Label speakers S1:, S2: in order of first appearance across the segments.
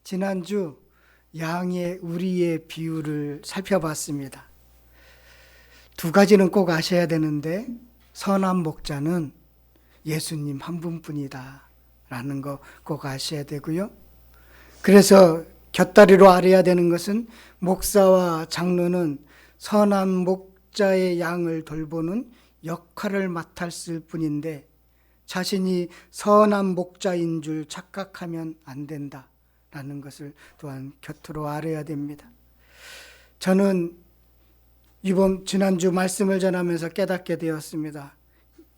S1: 지난주 양의 우리의 비유를 살펴봤습니다. 두 가지는 꼭 아셔야 되는데, 선한 목자는 예수님 한 분뿐이다 라는 거 꼭 아셔야 되고요. 그래서 곁다리로 알아야 되는 것은, 목사와 장로는 선한 목자의 양을 돌보는 역할을 맡았을 뿐인데, 자신이 선한 목자인 줄 착각하면 안 된다 라는 것을 또한 곁으로 알아야 됩니다. 저는 지난주 말씀을 전하면서 깨닫게 되었습니다.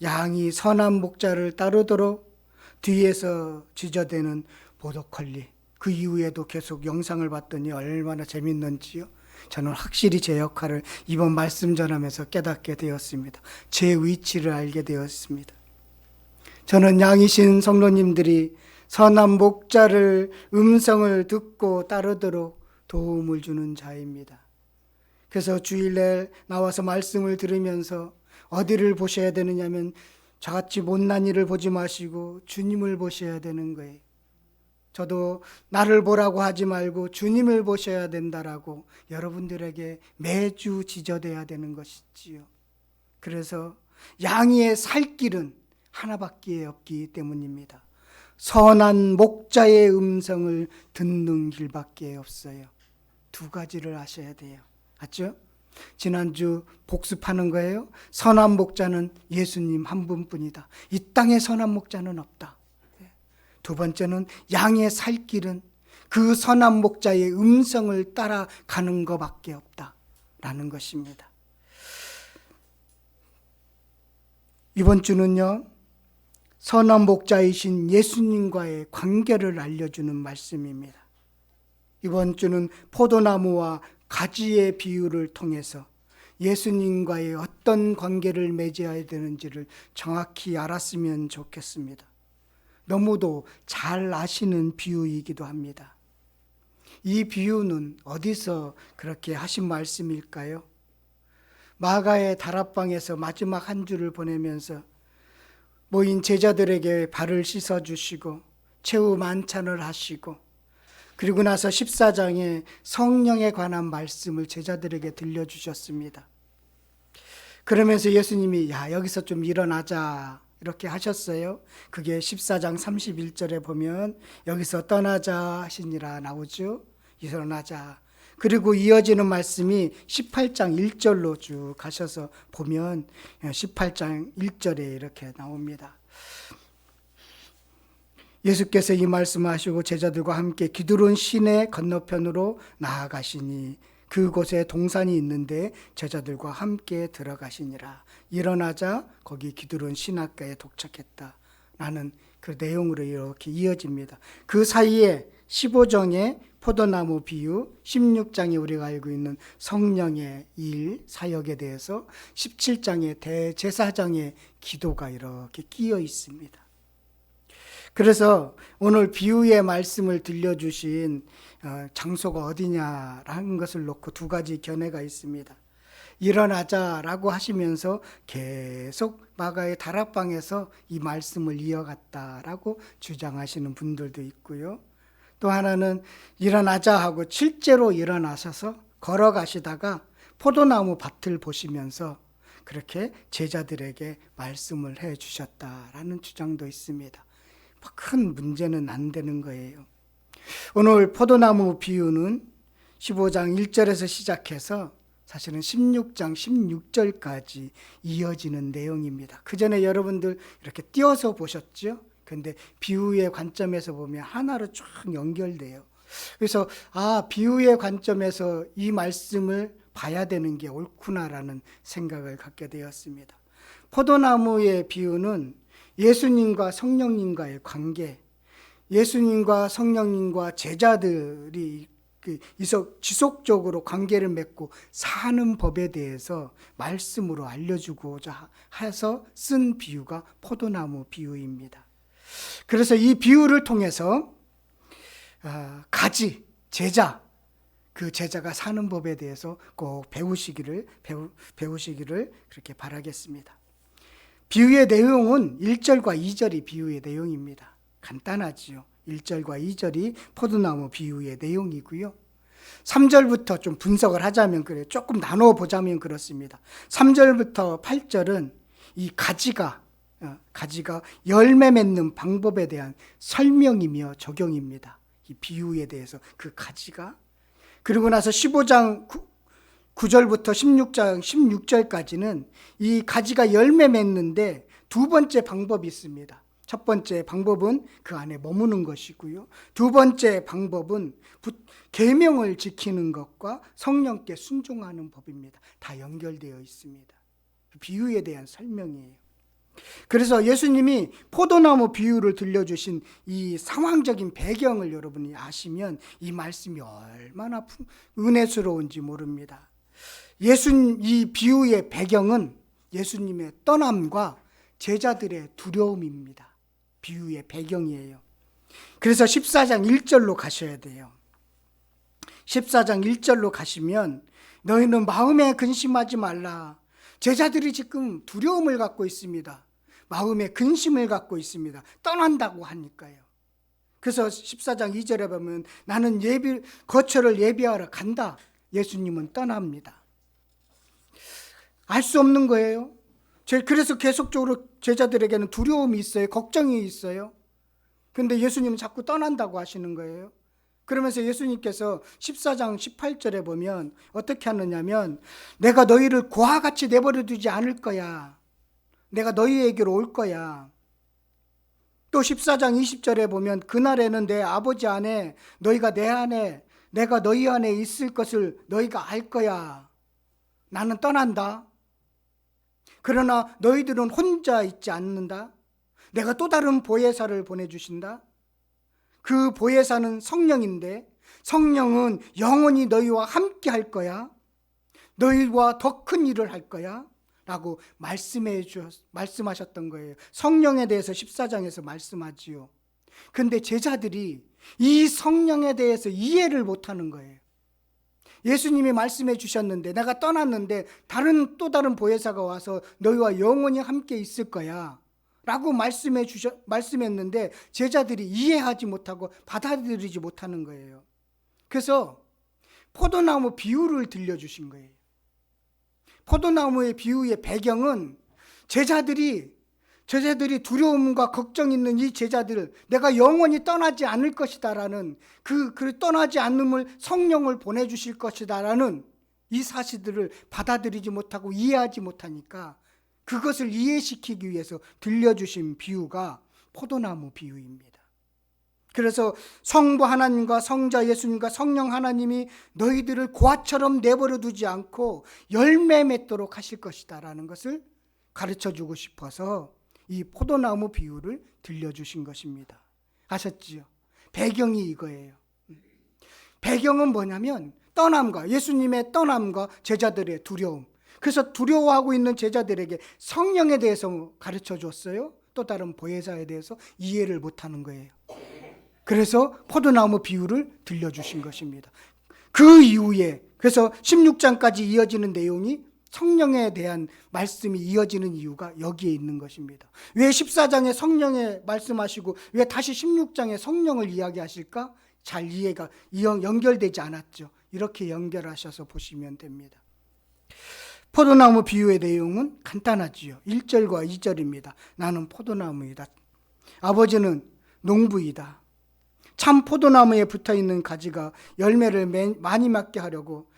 S1: 양이 선한 목자를 따르도록 뒤에서 지저대는 보더콜리, 그 이후에도 계속 영상을 봤더니 얼마나 재밌는지요. 저는 확실히 제 역할을 이번 말씀 전하면서 깨닫게 되었습니다. 제 위치를 알게 되었습니다. 저는 양이신 성도님들이 선한 목자를 음성을 듣고 따르도록 도움을 주는 자입니다. 그래서 주일날 나와서 말씀을 들으면서 어디를 보셔야 되느냐면, 저같이 못난 일을 보지 마시고 주님을 보셔야 되는 거예요. 저도 나를 보라고 하지 말고 주님을 보셔야 된다라고 여러분들에게 매주 지저대야 되는 것이지요. 그래서 양의 살 길은 하나밖에 없기 때문입니다. 선한 목자의 음성을 듣는 길밖에 없어요. 두 가지를 아셔야 돼요. 맞죠? 지난주 복습하는 거예요. 선한 목자는 예수님 한 분뿐이다. 이 땅에 선한 목자는 없다. 두 번째는 양의 살 길은 그 선한 목자의 음성을 따라가는 것밖에 없다라는 것입니다. 이번 주는요, 선한 목자이신 예수님과의 관계를 알려주는 말씀입니다. 이번 주는 포도나무와 가지의 비유를 통해서 예수님과의 어떤 관계를 맺어야 되는지를 정확히 알았으면 좋겠습니다. 너무도 잘 아시는 비유이기도 합니다. 이 비유는 어디서 그렇게 하신 말씀일까요? 마가의 다락방에서 마지막 한 주를 보내면서 모인 제자들에게 발을 씻어주시고 최후 만찬을 하시고, 그리고 나서 14장에 성령에 관한 말씀을 제자들에게 들려주셨습니다. 그러면서 예수님이 여기서 좀 일어나자 이렇게 하셨어요. 그게 14장 31절에 보면 여기서 떠나자 하시니라 나오죠. 일어나자. 그리고 이어지는 말씀이 18장 1절로 쭉 가셔서 보면 18장 1절에 이렇게 나옵니다. 예수께서 이 말씀하시고 제자들과 함께 기드론 시내 건너편으로 나아가시니 그곳에 동산이 있는데 제자들과 함께 들어가시니라. 일어나자 거기 기드론 시냇가에 도착했다 라는 그 내용으로 이렇게 이어집니다. 그 사이에 15장의 포도나무 비유, 16장에 우리가 알고 있는 성령의 일, 사역에 대해서 17장의 대제사장의 기도가 이렇게 끼어 있습니다. 그래서 오늘 비유의 말씀을 들려주신 장소가 어디냐라는 것을 놓고 두 가지 견해가 있습니다. 일어나자라고 하시면서 계속 마가의 다락방에서 이 말씀을 이어갔다라고 주장하시는 분들도 있고요. 또 하나는 일어나자 하고 실제로 일어나셔서 걸어가시다가 포도나무 밭을 보시면서 그렇게 제자들에게 말씀을 해 주셨다라는 주장도 있습니다. 큰 문제는 안 되는 거예요. 오늘 포도나무 비유는 15장 1절에서 시작해서 사실은 16장 16절까지 이어지는 내용입니다. 그 전에 여러분들 이렇게 띄어서 보셨죠? 그런데 비유의 관점에서 보면 하나로 쭉 연결돼요. 그래서 비유의 관점에서 이 말씀을 봐야 되는 게 옳구나라는 생각을 갖게 되었습니다. 포도나무의 비유는 예수님과 성령님과의 관계, 예수님과 성령님과 제자들이 지속적으로 관계를 맺고 사는 법에 대해서 말씀으로 알려주고자 해서 쓴 비유가 포도나무 비유입니다. 그래서 이 비유를 통해서 가지, 제자, 그 제자가 사는 법에 대해서 꼭 배우시기를 그렇게 바라겠습니다. 비유의 내용은 1절과 2절이 비유의 내용입니다. 간단하지요. 1절과 2절이 포도나무 비유의 내용이고요. 3절부터 좀 분석을 하자면 그래요. 조금 나눠 보자면 그렇습니다. 3절부터 8절은 이 가지가 열매 맺는 방법에 대한 설명이며 적용입니다. 이 비유에 대해서 그 가지가. 그리고 나서 15장 9절부터 16장 16절까지는 이 가지가 열매 맺는데 두 번째 방법이 있습니다. 첫 번째 방법은 그 안에 머무는 것이고요. 두 번째 방법은 계명을 지키는 것과 성령께 순종하는 법입니다. 다 연결되어 있습니다. 비유에 대한 설명이에요. 그래서 예수님이 포도나무 비유를 들려주신 이 상황적인 배경을 여러분이 아시면 이 말씀이 얼마나 은혜스러운지 모릅니다. 이 비유의 배경은 예수님의 떠남과 제자들의 두려움입니다. 비유의 배경이에요. 그래서 14장 1절로 가셔야 돼요. 14장 1절로 가시면 너희는 마음에 근심하지 말라. 제자들이 지금 두려움을 갖고 있습니다. 마음에 근심을 갖고 있습니다. 떠난다고 하니까요. 그래서 14장 2절에 보면 나는 거처를 예비하러 간다. 예수님은 떠납니다. 알 수 없는 거예요. 그래서 계속적으로 제자들에게는 두려움이 있어요. 걱정이 있어요. 그런데 예수님은 자꾸 떠난다고 하시는 거예요. 그러면서 예수님께서 14장 18절에 보면 어떻게 하느냐면 내가 너희를 고와 같이 내버려 두지 않을 거야. 내가 너희에게로 올 거야. 또 14장 20절에 보면 그날에는 내 아버지 안에 너희가 내 안에 내가 너희 안에 있을 것을 너희가 알 거야. 나는 떠난다. 그러나 너희들은 혼자 있지 않는다. 내가 또 다른 보혜사를 보내주신다. 그 보혜사는 성령인데 성령은 영원히 너희와 함께 할 거야. 너희와 더 큰 일을 할 거야. 라고 말씀하셨던 거예요. 성령에 대해서 14장에서 말씀하지요. 근데 제자들이 이 성령에 대해서 이해를 못하는 거예요. 예수님이 말씀해 주셨는데 내가 떠났는데 또 다른 보혜사가 와서 너희와 영원히 함께 있을 거야 라고 말씀했는데 제자들이 이해하지 못하고 받아들이지 못하는 거예요. 그래서 포도나무 비유를 들려주신 거예요. 포도나무의 비유의 배경은 제자들이 두려움과 걱정 있는 이 제자들, 내가 영원히 떠나지 않을 것이다라는 그 떠나지 않음을 성령을 보내주실 것이다라는 이 사실들을 받아들이지 못하고 이해하지 못하니까 그것을 이해시키기 위해서 들려주신 비유가 포도나무 비유입니다. 그래서 성부 하나님과 성자 예수님과 성령 하나님이 너희들을 고아처럼 내버려 두지 않고 열매 맺도록 하실 것이다라는 것을 가르쳐주고 싶어서 이 포도나무 비유를 들려주신 것입니다. 아셨지요? 배경이 이거예요. 배경은 뭐냐면 예수님의 떠남과 제자들의 두려움. 그래서 두려워하고 있는 제자들에게 성령에 대해서 가르쳐 줬어요. 또 다른 보혜사에 대해서 이해를 못하는 거예요. 그래서 포도나무 비유를 들려주신 것입니다. 그 이후에 그래서 16장까지 이어지는 내용이 성령에 대한 말씀이 이어지는 이유가 여기에 있는 것입니다. 왜 14장에 성령에 말씀하시고 왜 다시 16장에 성령을 이야기하실까? 잘 이해가 연결되지 않았죠. 이렇게 연결하셔서 보시면 됩니다. 포도나무 비유의 내용은 간단하지요. 1절과 2절입니다. 나는 포도나무이다. 아버지는 농부이다. 참 포도나무에 붙어있는 가지가 열매를 많이 맺게 하려고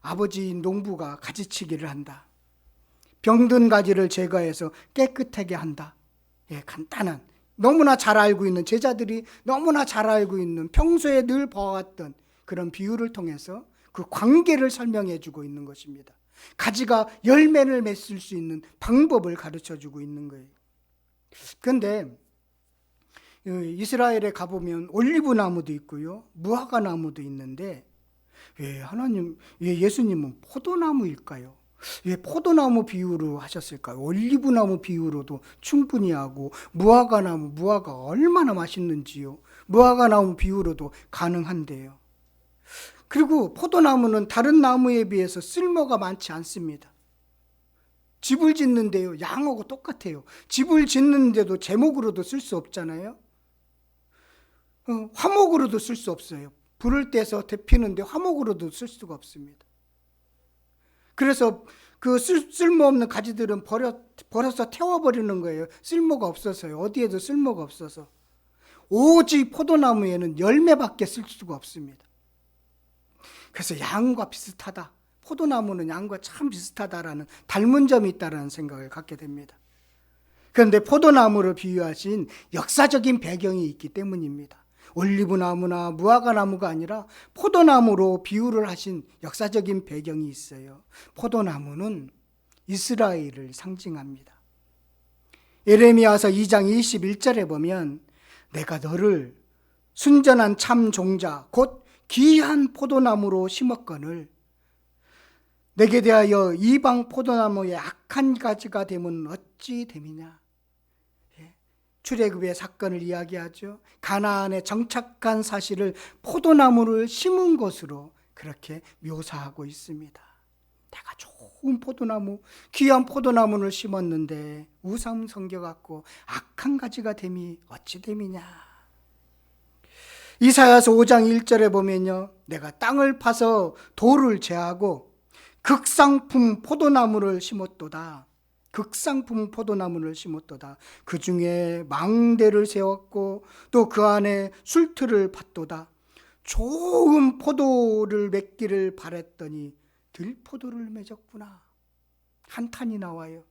S1: 아버지인 농부가 가지치기를 한다. 병든 가지를 제거해서 깨끗하게 한다. 간단한, 너무나 잘 알고 있는, 제자들이 너무나 잘 알고 있는, 평소에 늘 봐왔던 그런 비유를 통해서 그 관계를 설명해 주고 있는 것입니다. 가지가 열매를 맺을 수 있는 방법을 가르쳐 주고 있는 거예요. 그런데 이스라엘에 가보면 올리브 나무도 있고요, 무화과 나무도 있는데 왜 예수님은 포도나무일까요? 왜 포도나무 비유로 하셨을까요? 올리브 나무 비유로도 충분히 하고 무화과 얼마나 맛있는지요. 무화과 나무 비유로도 가능한데요. 그리고 포도나무는 다른 나무에 비해서 쓸모가 많지 않습니다. 집을 짓는데요, 양하고 똑같아요. 집을 짓는데도 제목으로도 쓸 수 없잖아요. 화목으로도 쓸 수 없어요. 불을 떼서 데피는데 화목으로도 쓸 수가 없습니다. 그래서 그 쓸모없는 가지들은 버려서 태워버리는 거예요. 쓸모가 없어서요. 어디에도 쓸모가 없어서. 오직 포도나무에는 열매밖에 쓸 수가 없습니다. 그래서 양과 비슷하다. 포도나무는 양과 참 비슷하다라는 닮은 점이 있다라는 생각을 갖게 됩니다. 그런데 포도나무를 비유하신 역사적인 배경이 있기 때문입니다. 올리브나무나 무화과나무가 아니라 포도나무로 비유를 하신 역사적인 배경이 있어요. 포도나무는 이스라엘을 상징합니다. 예레미야서 2장 21절에 보면 내가 너를 순전한 참 종자 곧 귀한 포도나무로 심었거늘 내게 대하여 이방 포도나무의 악한 가지가 되면 어찌 됨이냐. 출애굽의 사건을 이야기하죠. 가나안에 정착한 사실을 포도나무를 심은 것으로 그렇게 묘사하고 있습니다. 내가 좋은 포도나무, 귀한 포도나무를 심었는데 우상 섬겨갖고 악한 가지가 됨이 어찌 됨이냐. 이사야서 5장 1절에 보면요, 내가 땅을 파서 돌을 제하고 극상품 포도나무를 심었도다. 극상품 포도나무를 심었도다. 그 중에 망대를 세웠고 또 그 안에 술틀을 팠도다. 좋은 포도를 맺기를 바랬더니 들포도를 맺었구나. 한탄이 나와요.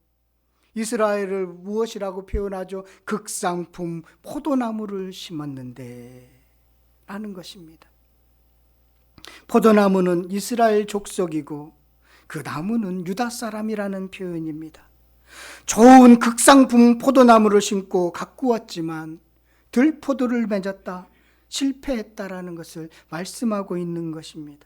S1: 이스라엘을 무엇이라고 표현하죠? 극상품 포도나무를 심었는데 라는 것입니다. 포도나무는 이스라엘 족속이고 그 나무는 유다 사람이라는 표현입니다. 좋은 극상품 포도나무를 심고 가꾸었지만 들포도를 맺었다, 실패했다라는 것을 말씀하고 있는 것입니다.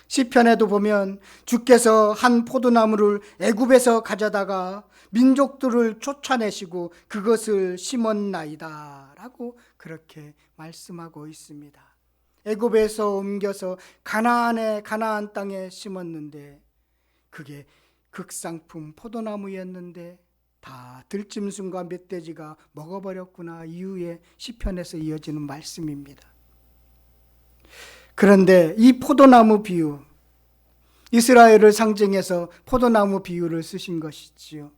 S1: 시편에도 보면 주께서 한 포도나무를 애굽에서 가져다가 민족들을 쫓아내시고 그것을 심었나이다 라고 그렇게 말씀하고 있습니다. 애굽에서 옮겨서 가나안 땅에 심었는데 그게 극상품 포도나무였는데 다 들짐승과 멧돼지가 먹어버렸구나 이후에 시편에서 이어지는 말씀입니다. 그런데 이 포도나무 비유, 이스라엘을 상징해서 포도나무 비유를 쓰신 것이지요.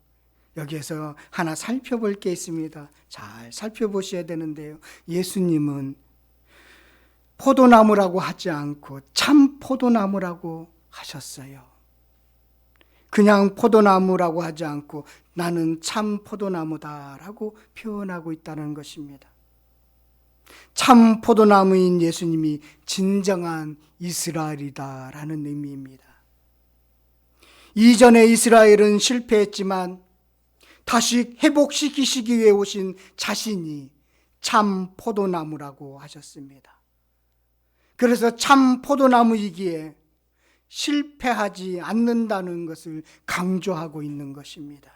S1: 여기에서 하나 살펴볼 게 있습니다. 잘 살펴보셔야 되는데요. 예수님은 포도나무라고 하지 않고 참 포도나무라고 하셨어요. 그냥 포도나무라고 하지 않고 나는 참 포도나무다라고 표현하고 있다는 것입니다. 참 포도나무인 예수님이 진정한 이스라엘이다라는 의미입니다. 이전에 이스라엘은 실패했지만 다시 회복시키시기 위해 오신 자신이 참 포도나무라고 하셨습니다. 그래서 참 포도나무이기에 실패하지 않는다는 것을 강조하고 있는 것입니다.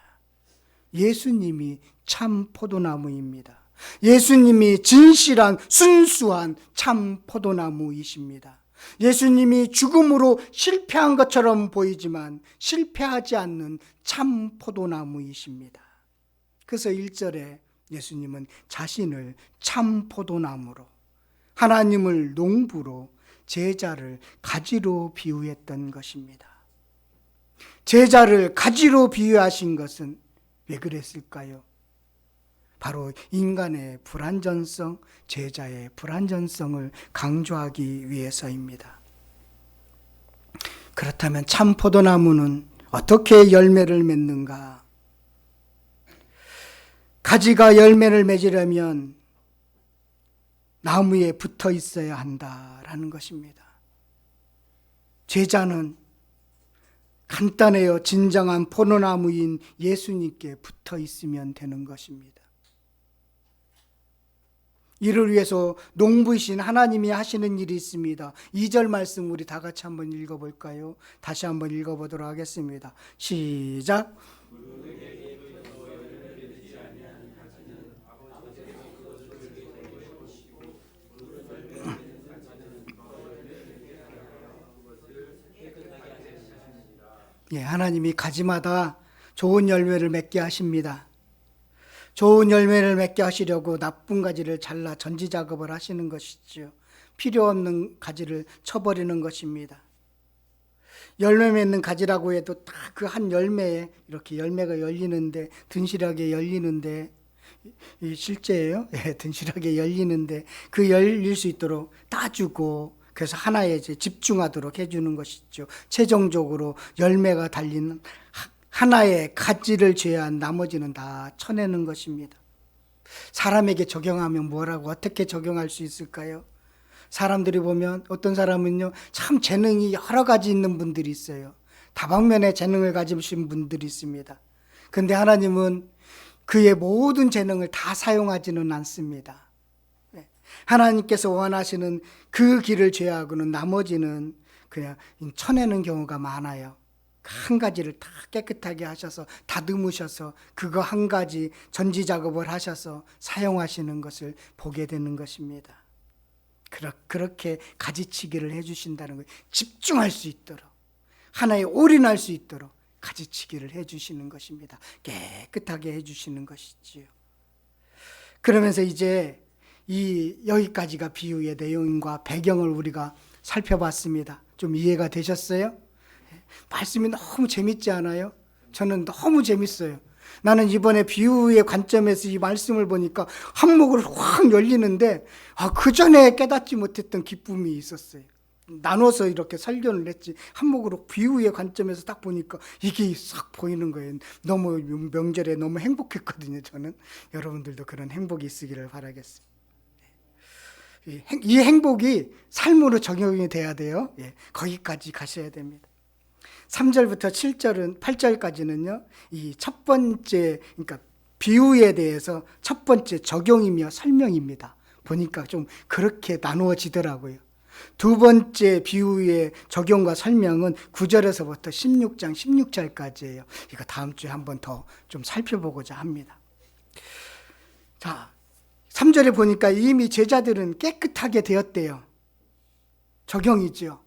S1: 예수님이 참 포도나무입니다. 예수님이 진실한 순수한 참 포도나무이십니다. 예수님이 죽음으로 실패한 것처럼 보이지만 실패하지 않는 참 포도나무이십니다. 그래서 1절에 예수님은 자신을 참 포도나무로, 하나님을 농부로, 제자를 가지로 비유했던 것입니다. 제자를 가지로 비유하신 것은 왜 그랬을까요? 바로 인간의 불완전성, 제자의 불완전성을 강조하기 위해서입니다. 그렇다면 참 포도나무는 어떻게 열매를 맺는가? 가지가 열매를 맺으려면 나무에 붙어 있어야 한다라는 것입니다. 제자는 간단해요. 진정한 포도나무인 예수님께 붙어 있으면 되는 것입니다. 이를 위해서 농부이신 하나님이 하시는 일이 있습니다. 2절 말씀 우리 다 같이 한번 읽어볼까요? 다시 한번 읽어보도록 하겠습니다. 시작. 예, 하나님이 가지마다 좋은 열매를 맺게 하십니다. 좋은 열매를 맺게 하시려고 나쁜 가지를 잘라 전지 작업을 하시는 것이지요. 필요 없는 가지를 쳐버리는 것입니다. 열매 맺는 가지라고 해도 딱 그 한 열매에 이렇게 열매가 열리는데, 든실하게 열리는데, 이 실제예요. 예, 든실하게 열리는데 그 열릴 수 있도록 따주고, 그래서 하나에 이제 집중하도록 해주는 것이죠. 최종적으로 열매가 달리는 하나의 가지를 제외한 나머지는 다 쳐내는 것입니다. 사람에게 적용하면 뭐라고 어떻게 적용할 수 있을까요? 사람들이 보면 어떤 사람은요, 참 재능이 여러 가지 있는 분들이 있어요. 다방면의 재능을 가지신 분들이 있습니다. 근데 하나님은 그의 모든 재능을 다 사용하지는 않습니다. 하나님께서 원하시는 그 길을 제외하고는 나머지는 그냥 쳐내는 경우가 많아요. 한 가지를 다 깨끗하게 하셔서 다듬으셔서 그거 한 가지 전지 작업을 하셔서 사용하시는 것을 보게 되는 것입니다. 그렇게 가지치기를 해주신다는 거예요. 집중할 수 있도록, 하나에 올인할 수 있도록 가지치기를 해주시는 것입니다. 깨끗하게 해주시는 것이지요. 그러면서 이제 여기까지가 비유의 내용과 배경을 우리가 살펴봤습니다. 좀 이해가 되셨어요? 말씀이 너무 재밌지 않아요? 저는 너무 재밌어요. 나는 이번에 비유의 관점에서 이 말씀을 보니까 한목으로 확 열리는데, 그 전에 깨닫지 못했던 기쁨이 있었어요. 나눠서 이렇게 설교를 했지, 한목으로 비유의 관점에서 딱 보니까 이게 싹 보이는 거예요. 너무 명절에 너무 행복했거든요. 저는 여러분들도 그런 행복이 있으기를 바라겠습니다. 이 행복이 삶으로 적용이 돼야 돼요. 거기까지 가셔야 됩니다. 3절부터 8절까지는요, 이 첫 번째, 그러니까 비유에 대해서 첫 번째 적용이며 설명입니다. 보니까 좀 그렇게 나누어지더라고요. 두 번째 비유의 적용과 설명은 9절에서부터 16장 16절까지예요. 이거 다음 주에 한번 더 좀 살펴보고자 합니다. 자, 3절에 보니까 이미 제자들은 깨끗하게 되었대요. 적용이죠.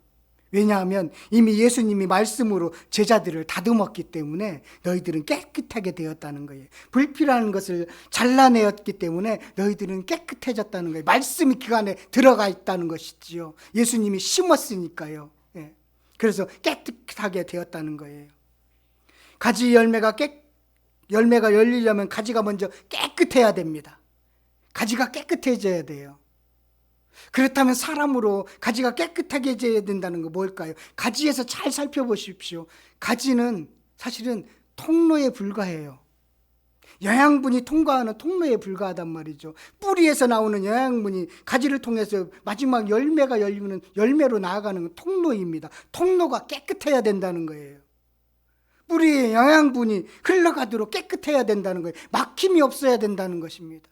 S1: 왜냐하면 이미 예수님이 말씀으로 제자들을 다듬었기 때문에 너희들은 깨끗하게 되었다는 거예요. 불필요한 것을 잘라내었기 때문에 너희들은 깨끗해졌다는 거예요. 말씀이 그 안에 들어가 있다는 것이지요. 예수님이 심었으니까요. 그래서 깨끗하게 되었다는 거예요. 가지 열매가 열리려면 가지가 먼저 깨끗해야 됩니다. 가지가 깨끗해져야 돼요. 그렇다면 사람으로 가지가 깨끗하게 해야 된다는 거 뭘까요? 가지에서 잘 살펴보십시오. 가지는 사실은 통로에 불과해요. 영양분이 통과하는 통로에 불과하단 말이죠. 뿌리에서 나오는 영양분이 가지를 통해서 마지막 열매가 열리는 열매로 나아가는 건 통로입니다. 통로가 깨끗해야 된다는 거예요. 뿌리에 영양분이 흘러가도록 깨끗해야 된다는 거예요. 막힘이 없어야 된다는 것입니다.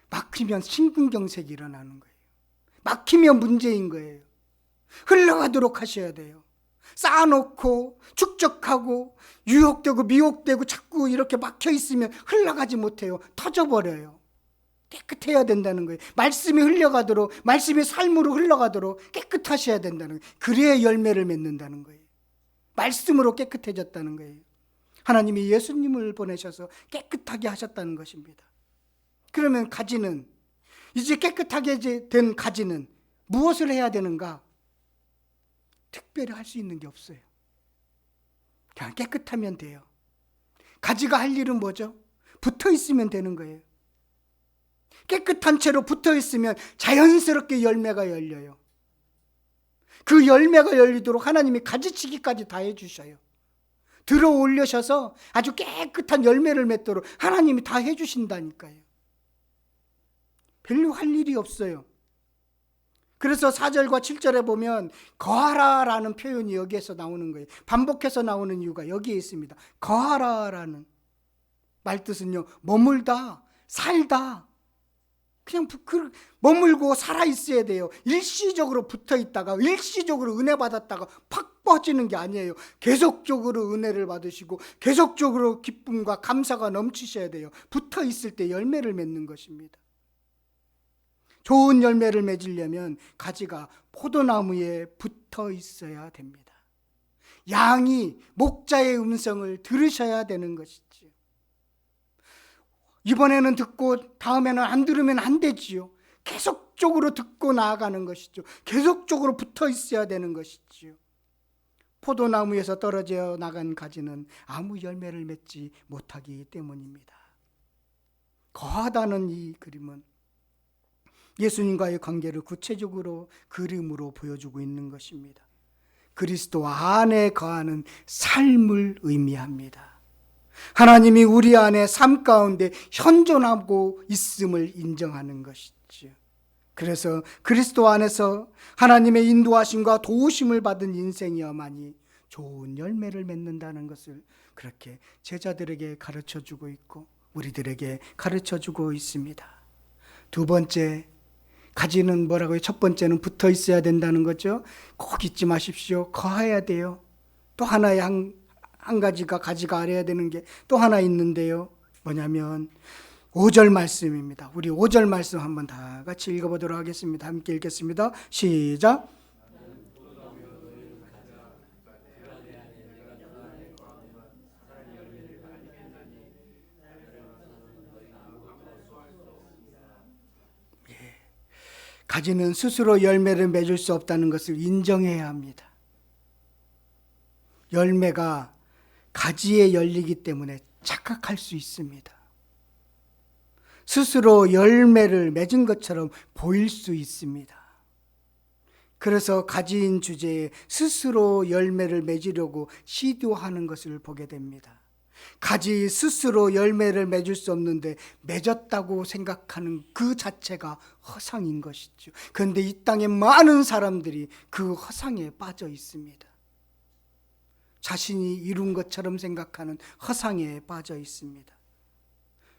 S1: 막히면 심근경색이 일어나는 거예요. 막히면 문제인 거예요. 흘러가도록 하셔야 돼요. 쌓아놓고 축적하고 유혹되고 미혹되고 자꾸 이렇게 막혀 있으면 흘러가지 못해요. 터져버려요. 깨끗해야 된다는 거예요. 말씀이 흘러가도록, 말씀이 삶으로 흘러가도록 깨끗하셔야 된다는 거예요. 그래야 열매를 맺는다는 거예요. 말씀으로 깨끗해졌다는 거예요. 하나님이 예수님을 보내셔서 깨끗하게 하셨다는 것입니다. 그러면 가지는, 이제 깨끗하게 된 가지는 무엇을 해야 되는가? 특별히 할 수 있는 게 없어요. 그냥 깨끗하면 돼요. 가지가 할 일은 뭐죠? 붙어 있으면 되는 거예요. 깨끗한 채로 붙어 있으면 자연스럽게 열매가 열려요. 그 열매가 열리도록 하나님이 가지치기까지 다 해주셔요. 들어 올려셔서 아주 깨끗한 열매를 맺도록 하나님이 다 해주신다니까요. 별로 할 일이 없어요. 그래서 4절과 7절에 보면 거하라라는 표현이 여기에서 나오는 거예요. 반복해서 나오는 이유가 여기에 있습니다. 거하라라는 말뜻은요, 머물다, 살다. 그냥 머물고 살아 있어야 돼요. 일시적으로 붙어 있다가 일시적으로 은혜 받았다가 팍 빠지는 게 아니에요. 계속적으로 은혜를 받으시고 계속적으로 기쁨과 감사가 넘치셔야 돼요. 붙어 있을 때 열매를 맺는 것입니다. 좋은 열매를 맺으려면 가지가 포도나무에 붙어 있어야 됩니다. 양이 목자의 음성을 들으셔야 되는 것이지요. 이번에는 듣고 다음에는 안 들으면 안 되지요. 계속적으로 듣고 나아가는 것이죠. 계속적으로 붙어 있어야 되는 것이지요. 포도나무에서 떨어져 나간 가지는 아무 열매를 맺지 못하기 때문입니다. 거하다는 이 그림은 예수님과의 관계를 구체적으로 그림으로 보여주고 있는 것입니다. 그리스도 안에 거하는 삶을 의미합니다. 하나님이 우리 안에 삶 가운데 현존하고 있음을 인정하는 것이죠. 그래서 그리스도 안에서 하나님의 인도하심과 도우심을 받은 인생이어만이 좋은 열매를 맺는다는 것을 그렇게 제자들에게 가르쳐주고 있고 우리들에게 가르쳐주고 있습니다. 두 번째, 가지는 뭐라고요? 첫 번째는 붙어 있어야 된다는 거죠. 꼭 잊지 마십시오. 거해야 돼요. 또 하나의 한 가지가 가지가 아래야 되는 게 또 하나 있는데요. 뭐냐면 5절 말씀입니다. 우리 5절 말씀 한번 다 같이 읽어보도록 하겠습니다. 함께 읽겠습니다. 시작. 가지는 스스로 열매를 맺을 수 없다는 것을 인정해야 합니다. 열매가 가지에 열리기 때문에 착각할 수 있습니다. 스스로 열매를 맺은 것처럼 보일 수 있습니다. 그래서 가지인 주제에 스스로 열매를 맺으려고 시도하는 것을 보게 됩니다. 가지 스스로 열매를 맺을 수 없는데 맺었다고 생각하는 그 자체가 허상인 것이죠. 그런데 이 땅에 많은 사람들이 그 허상에 빠져 있습니다. 자신이 이룬 것처럼 생각하는 허상에 빠져 있습니다.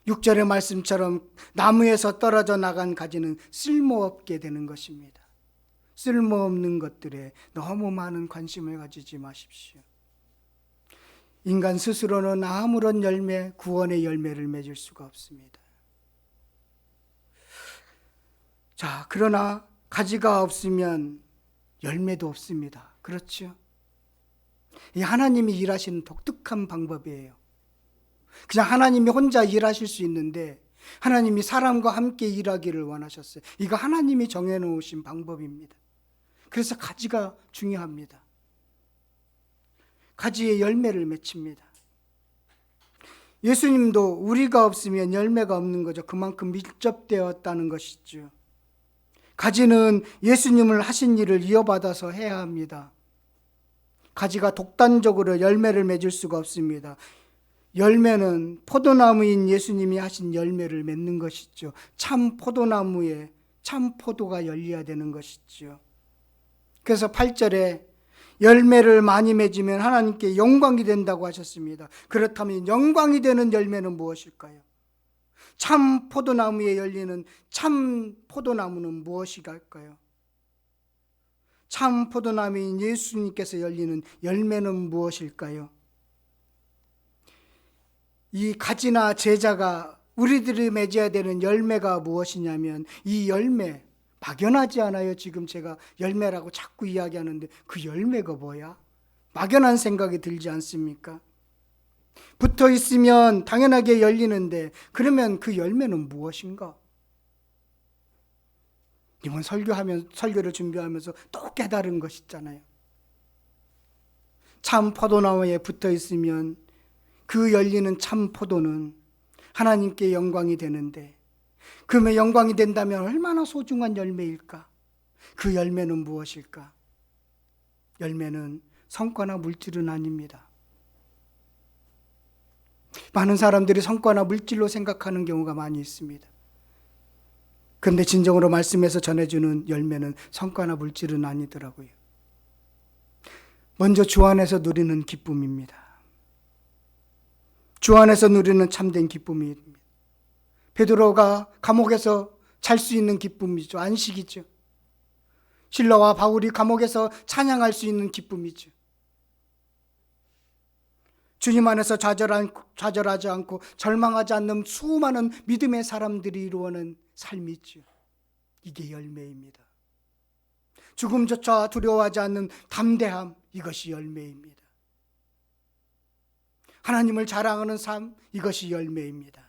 S1: 6절의 말씀처럼 나무에서 떨어져 나간 가지는 쓸모없게 되는 것입니다. 쓸모없는 것들에 너무 많은 관심을 가지지 마십시오. 인간 스스로는 아무런 열매, 구원의 열매를 맺을 수가 없습니다. 자, 그러나 가지가 없으면 열매도 없습니다. 그렇죠? 이 하나님이 일하시는 독특한 방법이에요. 그냥 하나님이 혼자 일하실 수 있는데 하나님이 사람과 함께 일하기를 원하셨어요. 이거 하나님이 정해놓으신 방법입니다. 그래서 가지가 중요합니다. 가지의 열매를 맺힙니다. 예수님도 우리가 없으면 열매가 없는 거죠. 그만큼 밀접되었다는 것이죠. 가지는 예수님을 하신 일을 이어받아서 해야 합니다. 가지가 독단적으로 열매를 맺을 수가 없습니다. 열매는 포도나무인 예수님이 하신 열매를 맺는 것이죠. 참 포도나무에 참 포도가 열려야 되는 것이죠. 그래서 8절에 열매를 많이 맺으면 하나님께 영광이 된다고 하셨습니다. 그렇다면 영광이 되는 열매는 무엇일까요? 참 포도나무에 열리는 참 포도나무는 무엇일까요? 참 포도나무인 예수님께서 열리는 열매는 무엇일까요? 이 가지나 제자가 우리들이 맺어야 되는 열매가 무엇이냐면 이 열매, 막연하지 않아요? 지금 제가 열매라고 자꾸 이야기하는데 그 열매가 뭐야? 막연한 생각이 들지 않습니까? 붙어 있으면 당연하게 열리는데 그러면 그 열매는 무엇인가? 이번 설교를 준비하면서 또 깨달은 것이 있잖아요. 참 포도나무에 붙어 있으면 그 열리는 참 포도는 하나님께 영광이 되는데 그러면 영광이 된다면 얼마나 소중한 열매일까? 그 열매는 무엇일까? 열매는 성과나 물질은 아닙니다. 많은 사람들이 성과나 물질로 생각하는 경우가 많이 있습니다. 그런데 진정으로 말씀에서 전해주는 열매는 성과나 물질은 아니더라고요. 먼저 주 안에서 누리는 기쁨입니다. 주 안에서 누리는 참된 기쁨입니다. 베드로가 감옥에서 잘 수 있는 기쁨이죠. 안식이죠. 실라와 바울이 감옥에서 찬양할 수 있는 기쁨이죠. 주님 안에서 좌절하지 않고 절망하지 않는 수많은 믿음의 사람들이 이루어낸 삶이죠. 이게 열매입니다. 죽음조차 두려워하지 않는 담대함, 이것이 열매입니다. 하나님을 자랑하는 삶, 이것이 열매입니다.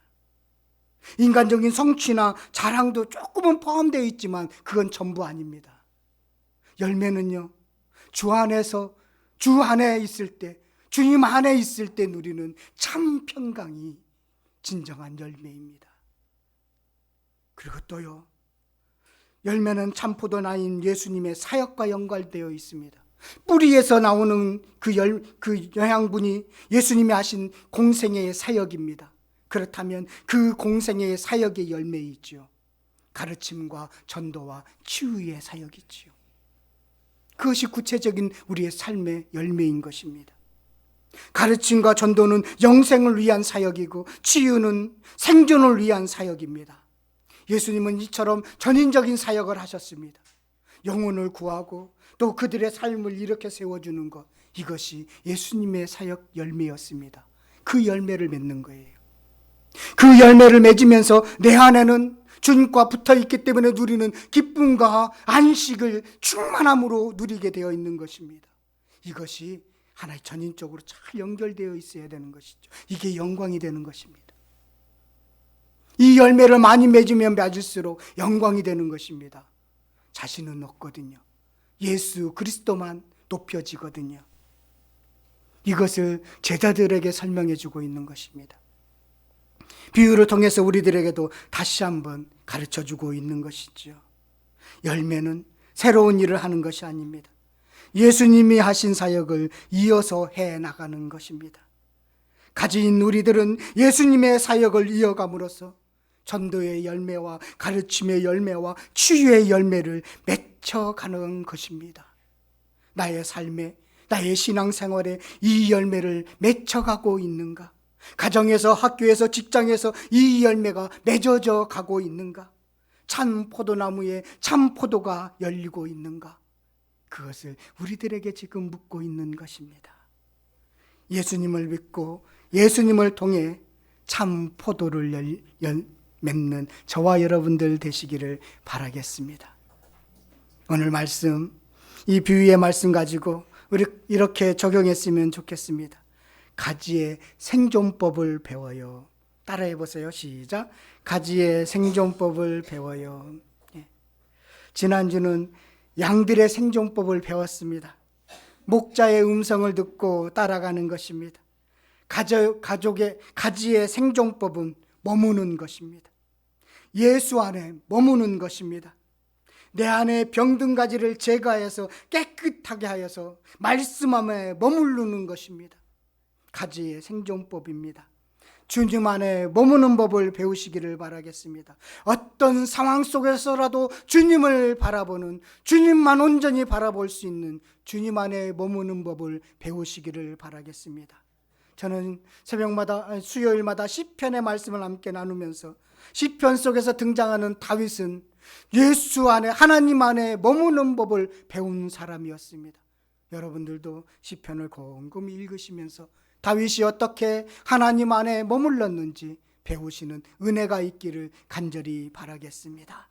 S1: 인간적인 성취나 자랑도 조금은 포함되어 있지만 그건 전부 아닙니다. 열매는요, 주 안에 있을 때, 주님 안에 있을 때 누리는 참 평강이 진정한 열매입니다. 그리고 또요, 열매는 참 포도나인 예수님의 사역과 연관되어 있습니다. 뿌리에서 나오는 그 영양분이 예수님이 하신 공생애의 사역입니다. 그렇다면 그 공생애의 사역의 열매이지요. 가르침과 전도와 치유의 사역이지요. 그것이 구체적인 우리의 삶의 열매인 것입니다. 가르침과 전도는 영생을 위한 사역이고 치유는 생존을 위한 사역입니다. 예수님은 이처럼 전인적인 사역을 하셨습니다. 영혼을 구하고 또 그들의 삶을 이렇게 세워주는 것, 이것이 예수님의 사역 열매였습니다. 그 열매를 맺는 거예요. 그 열매를 맺으면서 내 안에는 주님과 붙어 있기 때문에 누리는 기쁨과 안식을 충만함으로 누리게 되어 있는 것입니다. 이것이 하나의 전인적으로 잘 연결되어 있어야 되는 것이죠. 이게 영광이 되는 것입니다. 이 열매를 많이 맺으면 맺을수록 영광이 되는 것입니다. 자신은 없거든요. 예수 그리스도만 높여지거든요. 이것을 제자들에게 설명해 주고 있는 것입니다. 비유를 통해서 우리들에게도 다시 한번 가르쳐 주고 있는 것이죠. 열매는 새로운 일을 하는 것이 아닙니다. 예수님이 하신 사역을 이어서 해 나가는 것입니다. 가지인 우리들은 예수님의 사역을 이어감으로써 전도의 열매와 가르침의 열매와 치유의 열매를 맺혀가는 것입니다. 나의 삶에, 나의 신앙생활에 이 열매를 맺혀가고 있는가? 가정에서, 학교에서, 직장에서 이 열매가 맺어져 가고 있는가? 참 포도나무에 참 포도가 열리고 있는가? 그것을 우리들에게 지금 묻고 있는 것입니다. 예수님을 믿고 예수님을 통해 참 포도를 맺는 저와 여러분들 되시기를 바라겠습니다. 오늘 말씀, 이 비유의 말씀 가지고 우리 이렇게 적용했으면 좋겠습니다. 가지의 생존법을 배워요. 따라해 보세요. 시작. 가지의 생존법을 배워요. 지난주는 양들의 생존법을 배웠습니다. 목자의 음성을 듣고 따라가는 것입니다. 가족의 가지의 생존법은 머무는 것입니다. 예수 안에 머무는 것입니다. 내 안에 병든 가지를 제거해서 깨끗하게 하여서 말씀 안에 머무르는 것입니다. 가지의 생존법입니다. 주님 안에 머무는 법을 배우시기를 바라겠습니다. 어떤 상황 속에서라도 주님을 바라보는, 주님만 온전히 바라볼 수 있는 주님 안에 머무는 법을 배우시기를 바라겠습니다. 저는 새벽마다, 수요일마다 시편의 말씀을 함께 나누면서 시편 속에서 등장하는 다윗은 예수 안에, 하나님 안에 머무는 법을 배운 사람이었습니다. 여러분들도 시편을 곰곰이 읽으시면서 다윗이 어떻게 하나님 안에 머물렀는지 배우시는 은혜가 있기를 간절히 바라겠습니다.